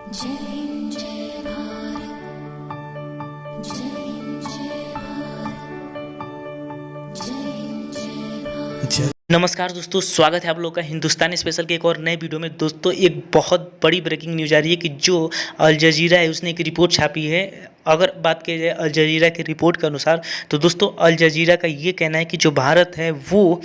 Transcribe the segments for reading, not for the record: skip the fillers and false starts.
जय हिंद जय भारत, जय हिंद जय भारत, जय हिंद जय भारत। नमस्कार दोस्तों, स्वागत है आप लोगों का हिंदुस्तानी स्पेशल के एक और नए वीडियो में। दोस्तों, एक बहुत बड़ी ब्रेकिंग न्यूज़ आ रही है कि जो अल जजीरा है उसने एक रिपोर्ट छापी है। अगर बात की जाए अल जजीरा की रिपोर्ट के अनुसार, तो दोस्तों अल जजीरा का ये कहना है कि जो भारत है वो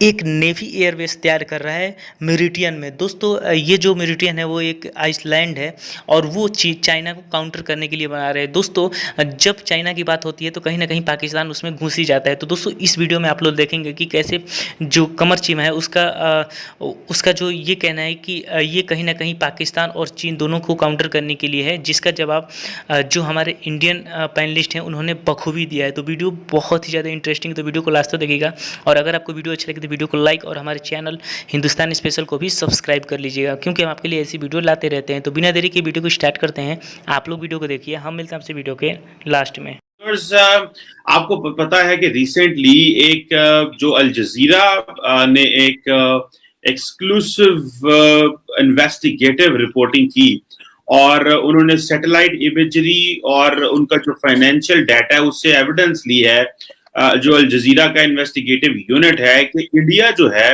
एक नेवी एयरबेस तैयार कर रहा है मेरिटियन में। दोस्तों, ये जो मेरिटियन है वो एक आइसलैंड है और वो चाइना को काउंटर करने के लिए बना रहे हैं। दोस्तों, जब चाइना की बात होती है तो कहीं ना कहीं पाकिस्तान उसमें घुस ही जाता है। तो दोस्तों, इस वीडियो में आप लोग देखेंगे कि कैसे जो कमर चीमा है उसका जो ये कहना है कि ये कहीं ना कहीं पाकिस्तान और चीन दोनों को काउंटर करने के लिए है, जिसका जवाब जो हमारे इंडियन पैनलिस्ट हैं उन्होंने बखूबी दिया है। तो वीडियो बहुत ही ज़्यादा इंटरेस्टिंग, तो वीडियो को लास्ट तक देखिएगा। और अगर आपको वीडियो अच्छी लगे तो वीडियो को लाइक और हमारे चैनल हिंदुस्तानी स्पेशल को भी सब्सक्राइब कर लीजिएगा, क्योंकि हम आपके लिए ऐसी वीडियो लाते रहते हैं। तो बिना देरी के वीडियो को स्टार्ट करते हैं। आप लोग वीडियो को देखिए, हम मिलते हैं आपसे वीडियो के लास्ट में। आपको पता है कि रिसेंटली एक जो अल जजीरा ने एक एक्सक्लूसिव इन्वेस्टिगेटिव रिपोर्टिंग की और उन्होंने सैटेलाइट इमेजरी और उनका जो फाइनेंशियल डाटा है उससे एविडेंस ली है। जो अल जजीरा का इन्वेस्टिगेटिव यूनिट है कि इंडिया जो है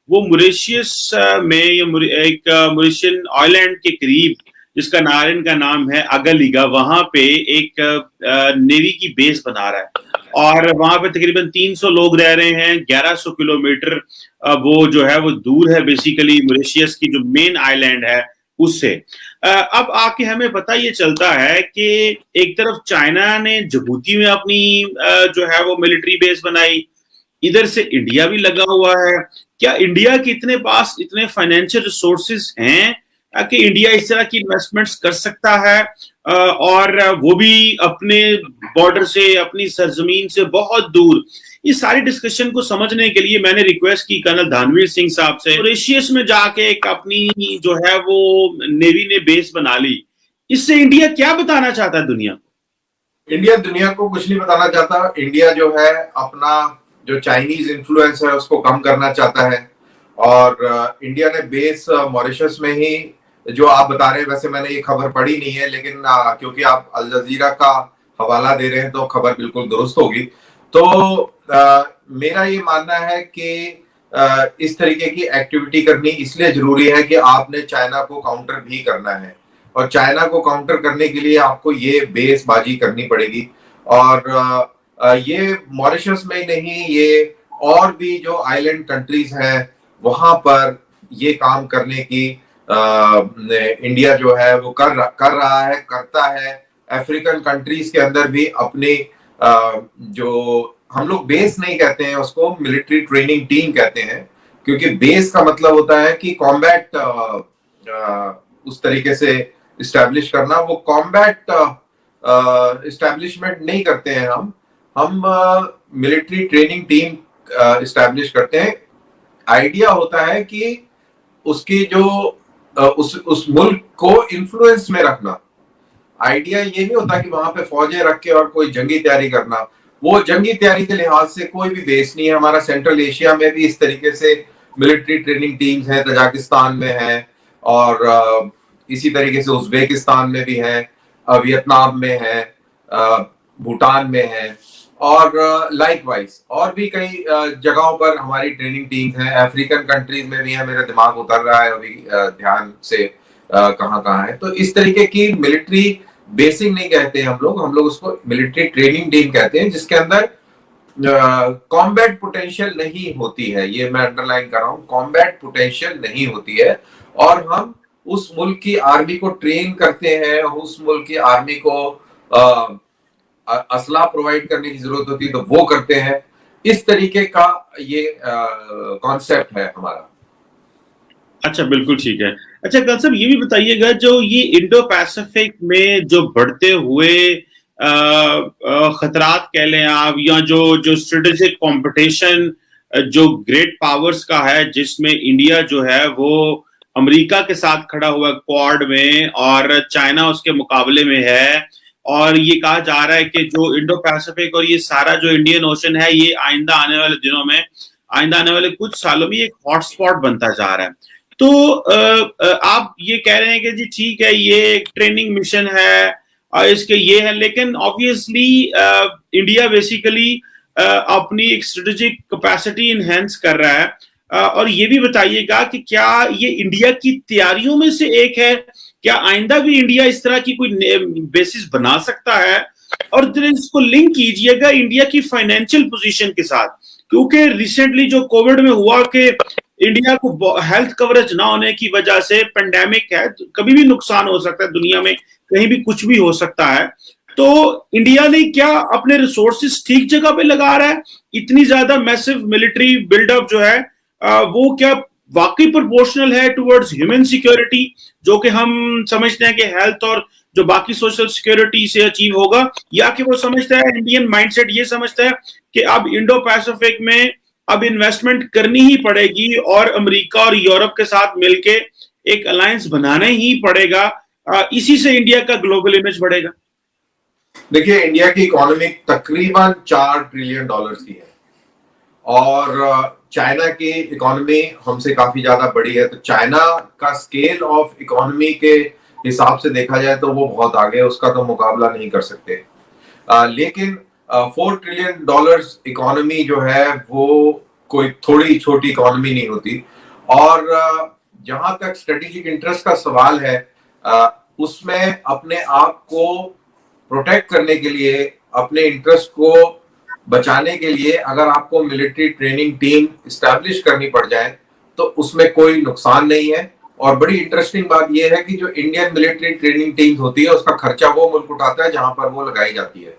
वो मॉरिशस में एक मॉरिशियन आइलैंड के करीब, जिसका नारिन का नाम है अगलिगा, वहां पे एक नेवी की बेस बना रहा है और वहां पे तकरीबन 300 लोग रह रहे हैं। 1100 किलोमीटर वो जो है वो दूर है बेसिकली मॉरिशस की जो मेन आइलैंड है उससे। अब आके हमें पता ये चलता है कि एक तरफ चाइना ने जिबूती में अपनी जो है वो मिलिट्री बेस बनाई, इधर से इंडिया भी लगा हुआ है। क्या इंडिया के इतने पास इतने फाइनेंशियल रिसोर्सेज हैं कि इंडिया इस तरह की इन्वेस्टमेंट्स कर सकता है, और वो भी अपने बॉर्डर से, अपनी सरजमीन से बहुत दूर? इस सारी डिस्कशन को समझने के लिए मैंने रिक्वेस्ट की कर्नल धानवीर सिंह साहब से। मॉरिशस में जाके एक अपनी जो है वो नेवी ने बेस बना ली। इससे इंडिया क्या बताना चाहता है दुनिया को? इंडिया दुनिया को कुछ नहीं बताना चाहता। इंडिया जो है अपना जो चाइनीज इन्फ्लुएंस है उसको कम करना चाहता है और इंडिया ने बेस मॉरिशस में ही, जो आप बता रहे हैं, वैसे मैंने ये खबर पढ़ी नहीं है, लेकिन क्योंकि आप अल जजीरा का हवाला दे रहे हैं तो खबर बिल्कुल दुरुस्त होगी। तो मेरा ये मानना है कि इस तरीके की एक्टिविटी करनी इसलिए जरूरी है कि आपने चाइना को काउंटर भी करना है और चाइना को काउंटर करने के लिए आपको ये बेसबाजी करनी पड़ेगी। और ये मॉरिशस में ही नहीं, ये और भी जो आइलैंड कंट्रीज हैं वहां पर ये काम करने की इंडिया जो है वो कर रहा है, करता है। अफ्रीकन कंट्रीज के अंदर भी अपनी जो हम लोग बेस नहीं कहते हैं, उसको मिलिट्री ट्रेनिंग टीम कहते हैं, क्योंकि बेस का मतलब होता है कि कॉम्बैट उस तरीके से इस्टेब्लिश करना। वो कॉम्बैट इस्टेब्लिशमेंट नहीं करते हैं हम मिलिट्री ट्रेनिंग टीम इस्टेब्लिश करते हैं। आइडिया होता है कि उसकी जो उस मुल्क को इन्फ्लुएंस में रखना। आइडिया ये नहीं होता कि वहां पे फौजें रख के और कोई जंगी तैयारी करना। वो जंगी तैयारी के लिहाज से कोई भी बेस नहीं है। हमारा सेंट्रल एशिया में भी इस तरीके से मिलिट्री ट्रेनिंग टीम्स हैं, तजाकिस्तान में है और इसी तरीके से उज्बेकिस्तान में भी है, वियतनाम में है, भूटान में है और लाइकवाइज और भी कई जगहों पर हमारी ट्रेनिंग टीम्स हैं। अफ्रीकन कंट्रीज में भी है, मेरा दिमाग उतर रहा है अभी ध्यान से कहाँ कहाँ है। तो इस तरीके की मिलिट्री बेसिंग नहीं कहते हम लोग उसको मिलिट्री ट्रेनिंग टीम कहते हैं, जिसके अंदर कॉम्बैट पोटेंशियल नहीं होती है। ये मैं अंडरलाइन कर रहा हूँ, कॉम्बैट पोटेंशियल नहीं होती है। और हम उस मुल्क की आर्मी को ट्रेन करते हैं, उस मुल्क की आर्मी को असला प्रोवाइड करने की जरूरत होती है तो वो करते हैं। इस तरीके का ये कॉन्सेप्ट है हमारा। अच्छा, बिल्कुल ठीक है। अच्छा कल साहब, ये भी बताइएगा, जो ये इंडो पैसिफिक में जो बढ़ते हुए खतरात कह लें आप, या जो जो स्ट्रेटेजिक कंपटीशन जो ग्रेट पावर्स का है, जिसमें इंडिया जो है वो अमेरिका के साथ खड़ा हुआ क्वाड में और चाइना उसके मुकाबले में है, और ये कहा जा रहा है कि जो इंडो पैसिफिक और ये सारा जो इंडियन ओशन है, ये आइंदा आने वाले दिनों में, आइंदा आने वाले कुछ सालों में एक हॉटस्पॉट बनता जा रहा है। तो आप ये कह रहे हैं कि जी ठीक है, ये एक ट्रेनिंग मिशन है और इसके ये है, लेकिन ऑब्वियसली इंडिया बेसिकली अपनी एक स्ट्रेटेजिक कैपेसिटी इनहेंस कर रहा है। और ये भी बताइएगा कि क्या ये इंडिया की तैयारियों में से एक है, क्या आइंदा भी इंडिया इस तरह की कोई बेसिस बना सकता है? और इसको लिंक कीजिएगा इंडिया की फाइनेंशियल पोजीशन के साथ, क्योंकि रिसेंटली जो कोविड में हुआ कि इंडिया को हेल्थ कवरेज ना होने की वजह से, पेंडेमिक है, तो कभी भी नुकसान हो सकता है, दुनिया में कहीं भी कुछ भी हो सकता है। तो इंडिया ने क्या अपने रिसोर्सेस ठीक जगह पे लगा रहा है? इतनी ज्यादा मैसिव मिलिट्री बिल्डअप जो है वो क्या वाकई प्रोपोर्शनल है टुवर्ड्स ह्यूमन सिक्योरिटी, जो कि हम समझते हैं कि हेल्थ और जो बाकी सोशल सिक्योरिटी से अचीव होगा, या कि वो समझता है, इंडियन माइंडसेट ये समझता है कि अब इंडो पैसिफिक में अब इन्वेस्टमेंट करनी ही पड़ेगी और अमेरिका और यूरोप के साथ मिलके एक अलायंस बनाना ही पड़ेगा, इसी से इंडिया का ग्लोबल इमेज बढ़ेगा? देखिए, इंडिया की इकोनॉमी तकरीबन $4 ट्रिलियन की है और चाइना की इकोनॉमी हमसे काफी ज्यादा बड़ी है। तो चाइना का स्केल ऑफ इकोनॉमी के हिसाब से देखा जाए तो वो बहुत आगे है, उसका तो मुकाबला नहीं कर सकते। लेकिन $4 ट्रिलियन इकोनॉमी जो है वो कोई थोड़ी छोटी इकोनॉमी नहीं होती। और जहां तक स्ट्रेटेजिक इंटरेस्ट का सवाल है, उसमें अपने आप को प्रोटेक्ट करने के लिए, अपने इंटरेस्ट को बचाने के लिए अगर आपको मिलिट्री ट्रेनिंग टीम इस्टेब्लिश करनी पड़ जाए तो उसमें कोई नुकसान नहीं है। और बड़ी इंटरेस्टिंग बात यह है कि जो इंडियन मिलिट्री ट्रेनिंग टीम होती है उसका खर्चा वो मुल्क उठाता है जहां पर वो लगाई जाती है,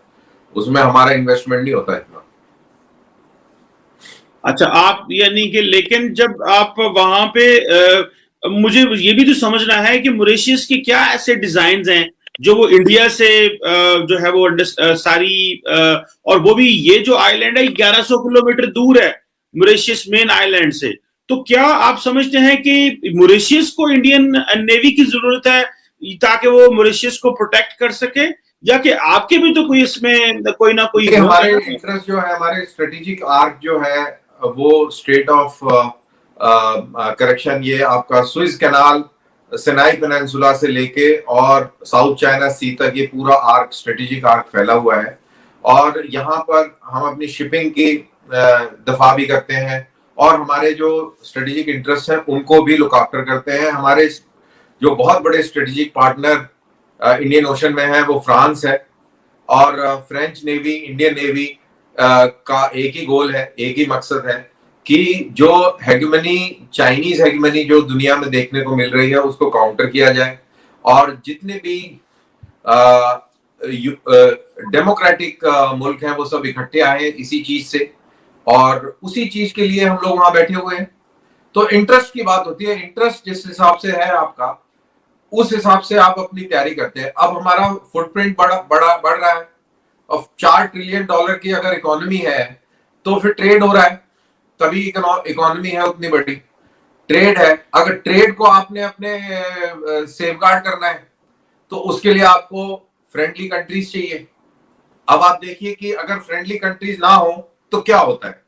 उसमें हमारा इन्वेस्टमेंट नहीं होता इतना। अच्छा, आप यानी कि लेकिन जब आप वहां पे मुझे ये भी तो समझना है कि मॉरिशस के क्या ऐसे डिजाइन हैं जो वो इंडिया से जो है वो सारी और वो भी ये जो आइलैंड है 1100 किलोमीटर दूर है मॉरिशस मेन आइलैंड से, तो क्या आप समझते हैं कि मॉरिशस को इंडियन नेवी की जरूरत है ताकि वो मॉरिशस को प्रोटेक्ट कर सके, या कि आपके भी तो कोई इसमें कोई ना कोई हमारे इंटरेस्ट जो है, हमारे स्ट्रेटेजिक आर्क जो है वो स्ट्रेट ऑफ करेक्शन, ये आपका स्विस कैनाल, सिनाई पेनिनसुला से लेके और साउथ चाइना सी तक ये पूरा आर्क, स्ट्रेटेजिक आर्क फैला हुआ है। और यहाँ पर हम अपनी शिपिंग की दफा भी करते हैं और हमारे जो स्ट्रेटेजिक इंटरेस्ट हैं उनको भी लुक आफ्टर करते हैं। हमारे जो बहुत बड़े स्ट्रेटेजिक पार्टनर इंडियन ओशन में है वो फ्रांस है, और फ्रेंच नेवी, इंडियन नेवी का एक ही गोल है, एक ही मकसद है कि जो हेगमनी, चाइनीज हेगमनी जो दुनिया में देखने को मिल रही है उसको काउंटर किया जाए, और जितने भी डेमोक्रेटिक मुल्क हैं वो सब इकट्ठे आए इसी चीज से, और उसी चीज के लिए हम लोग वहां बैठे हुए हैं। तो इंटरेस्ट की बात होती है, इंटरेस्ट जिस हिसाब से है आपका उस हिसाब से आप अपनी तैयारी करते हैं। अब हमारा फुटप्रिंट बढ़ रहा है। अब $4 ट्रिलियन की अगर इकोनॉमी है तो फिर ट्रेड हो रहा है, तभी इकोनॉमी है उतनी बड़ी, ट्रेड है। अगर ट्रेड को आपने अपने सेफगार्ड करना है तो उसके लिए आपको फ्रेंडली कंट्रीज चाहिए। अब आप देखिए कि अगर फ्रेंडली कंट्रीज ना हो तो क्या होता है।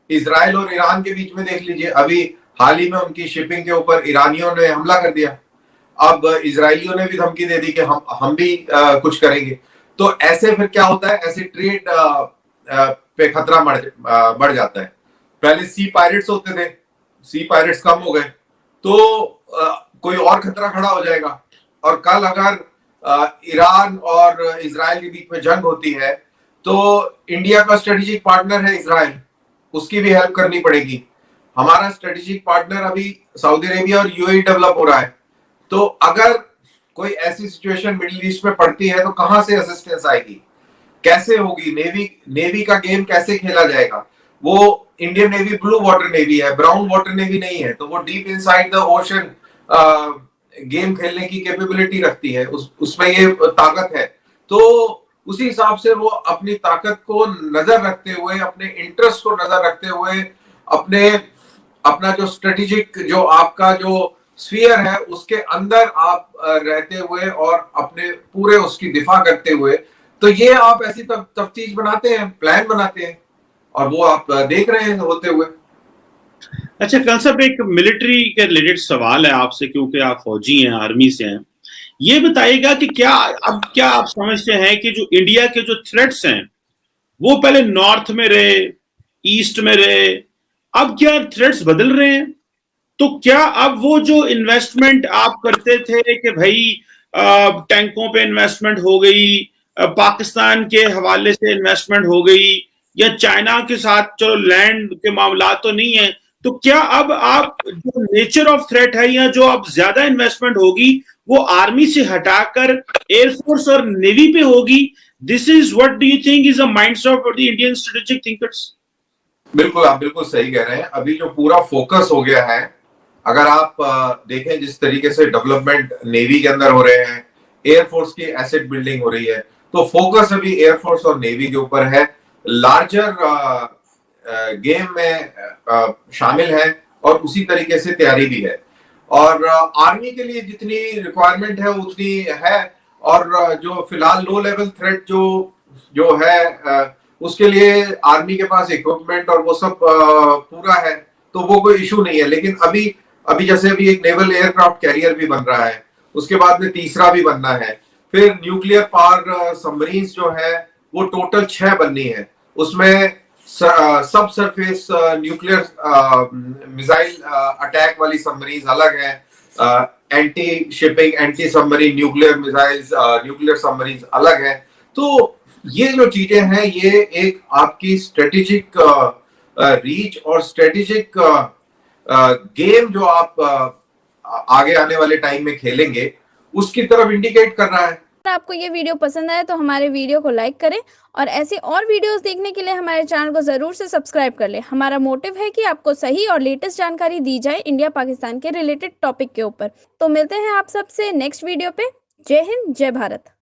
इजराइल और ईरान के बीच में देख लीजिए, अभी हाल ही में उनकी शिपिंग के ऊपर ईरानियों ने हमला कर दिया, अब इजरायलियों ने भी धमकी दे दी कि हम भी कुछ करेंगे। तो ऐसे फिर क्या होता है, ऐसे ट्रेड पे खतरा बढ़ जाता है। पहले सी पायरेट्स होते थे, सी पायरेट्स कम हो गए तो कोई और खतरा खड़ा हो जाएगा। और कल अगर ईरान और इजराइल के बीच में जंग होती है तो इंडिया का स्ट्रेटेजिक पार्टनर है इजराइल, उसकी भी हेल्प करनी पड़ेगी। हमारा स्ट्रेटेजिक पार्टनर अभी सऊदी अरेबिया और यूएई डेवलप हो रहा है। तो अगर कोई ऐसी सिचुएशन मिडिल ईस्ट में पड़ती है तो कहां से असिस्टेंस आएगी, कैसे होगी, नेवी का गेम कैसे खेला जाएगा। वो Indian navy blue water navy है, ब्राउन वाटर नेवी नहीं है, तो वो deep inside the ocean game खेलने की कैपेबिलिटी रखती है, उसमें ये ताकत है। तो उसी हिसाब से वो अपनी ताकत को नजर रखते हुए, अपने इंटरेस्ट को नजर रखते हुए, अपना जो स्ट्रेटेजिक जो आपका जो स्फीयर है उसके अंदर आप रहते हुए और अपने पूरे उसकी दिफा करते हुए, तो ये आप ऐसी तब चीज बनाते हैं, प्लान बनाते हैं, और वो आप देख रहे हैं होते हुए। अच्छा कल साहब, एक मिलिट्री के रिलेटेड सवाल है आपसे, क्योंकि आप फौजी हैं, आर्मी से हैं। ये बताइएगा कि क्या आप समझते हैं कि जो इंडिया के जो थ्रेट्स हैं वो पहले नॉर्थ में रहे, ईस्ट में रहे, अब क्या थ्रेट्स बदल रहे हैं? तो क्या अब वो जो इन्वेस्टमेंट आप करते थे कि भाई टैंकों पे इन्वेस्टमेंट हो गई, पाकिस्तान के हवाले से इन्वेस्टमेंट हो गई, या चाइना के साथ चलो लैंड के मामला तो नहीं है, तो क्या अब आप जो नेचर ऑफ थ्रेट है या जो अब ज्यादा इन्वेस्टमेंट होगी वो आर्मी से हटाकर एयरफोर्स और नेवी पे होगी? This is what do you think is a mindset of the Indian strategic thinkers? बिल्कुल, आप बिल्कुल सही कह रहे हैं। अभी जो पूरा फोकस हो गया है, अगर आप देखें जिस तरीके से डेवलपमेंट नेवी के अंदर हो रहे हैं, एयरफोर्स की एसेट बिल्डिंग हो रही है, तो फोकस अभी एयरफोर्स और नेवी के ऊपर है। लार्जर गेम में शामिल है और उसी तरीके से तैयारी भी है। और आर्मी के लिए जितनी रिक्वायरमेंट है उतनी है। और जो फिलहाल लो लेवल थ्रेट जो है उसके लिए आर्मी के पास इक्विपमेंट और वो सब पूरा है, तो वो कोई इशू नहीं है। लेकिन अभी अभी जैसे अभी एक नेवल एयरक्राफ्ट कैरियर भी बन रहा है, उसके बाद में तीसरा भी बनना है, फिर न्यूक्लियर पावर सबमरीन्स जो है वो टोटल 6 बननी है। उसमें सब सरफेस न्यूक्लियर मिसाइल अटैक वाली सबमरीन्स अलग है, anti shipping anti submarine nuclear missiles nuclear submarines अलग है। तो ये जो चीजें हैं ये एक आपकी स्ट्रेटेजिक रीच और स्ट्रेटेजिक गेम जो आप आगे आने वाले टाइम में खेलेंगे उसकी तरफ इंडिकेट कर रहा है। अगर आपको ये वीडियो पसंद आए तो हमारे वीडियो को लाइक करें और ऐसी और वीडियोस देखने के लिए हमारे चैनल को जरूर से सब्सक्राइब कर लें। हमारा मोटिव है कि आपको सही और लेटेस्ट जानकारी दी जाए इंडिया पाकिस्तान के रिलेटेड टॉपिक के ऊपर। तो मिलते हैं आप सबसे नेक्स्ट वीडियो पे। जय हिंद, जय भारत।